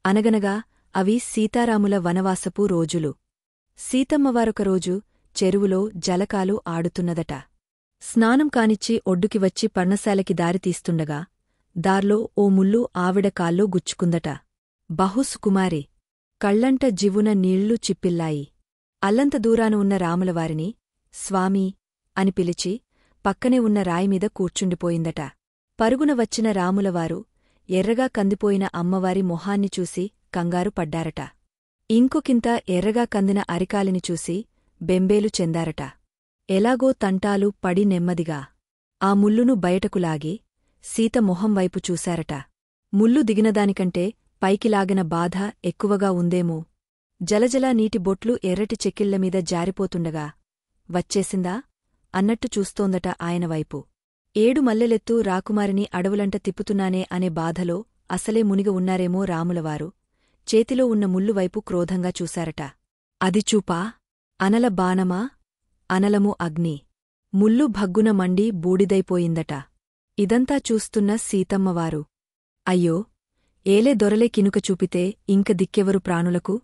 అనగనగా అవి సీతారాముల వనవాసపు రోజులు. సీతమ్మవారొకరోజు చెరువులో జలకాలు ఆడుతున్నదట. స్నానం కానిచ్చి ఒడ్డుకి వచ్చి పర్ణశాలకి దారితీస్తుండగా దార్లో ఓ ముల్లు ఆవిడ కాల్లో గుచ్చుకుందట. బహుసుకుమారి కళ్లంట జివున నీళ్లు చిప్పిల్లాయి. అల్లంత దూరాన ఉన్న రాములవారిని స్వామీ అని పిలిచి పక్కనే ఉన్న రాయిమీద కూర్చుండిపోయిందట. పరుగున వచ్చిన రాములవారు ఎర్రగా కందిపోయిన అమ్మవారి మొహాన్ని చూసి కంగారు పడ్డారట. ఇంకొకింత ఎర్రగా కందిన అరికాలిని చూసి బెంబేలు చెందారట. ఎలాగో తంటాలు పడి నెమ్మదిగా ఆ ముల్లును బయటకు లాగి సీత మొహం వైపు చూశారట. ముల్లు దిగినదానికంటే పైకి లాగిన బాధ ఎక్కువగా ఉందేమో. జలజలా నీటి బొట్లు ఎర్రటి చెక్కిళ్లమీద జారిపోతుండగా వచ్చేసిందా అన్నట్టు చూస్తోందట ఆయనవైపు. 7 మల్లెలెత్తు రాకుమారిని అడవులంట తిప్పుతున్నానే అనే బాధలో అసలే మునిగ ఉన్నారేమో రాములవారు చేతిలో ఉన్న ముల్లువైపు క్రోధంగా చూశారట. అది చూపా? అనల బాణమా? అనలము అగ్ని. ముల్లు భగ్గున మండి బూడిదైపోయిందట. ఇదంతా చూస్తున్న సీతమ్మవారు అయ్యో, ఏలే దొరలే కినుక చూపితే ఇంక దిక్కెవరు ప్రాణులకు?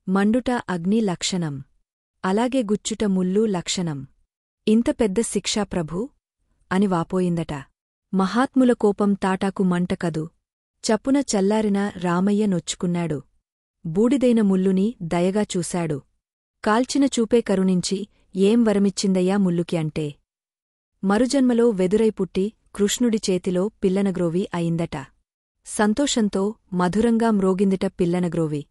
మండుట అగ్ని లక్షణం, అలాగే గుచ్చుట ముల్లు లక్షణం. ఇంత పెద్ద శిక్షా ప్రభూ అని వాపోయిందట. మహాత్ముల కోపం తాటాకు మంట కదు. చప్పున చల్లారిన రామయ్య నొచ్చుకున్నాడు. బూడిదైన ముల్లుని దయగా చూశాడు. కాల్చిన చూపే కరుణించి ఏం వరమిచ్చిందయ్యా ముల్లుకి అంటే? మరుజన్మలో వెదురై పుట్టి కృష్ణుడి చేతిలో పిల్లనగ్రోవి అయిందట. సంతోషంతో మధురంగా మ్రోగిందిట పిల్లనగ్రోవి.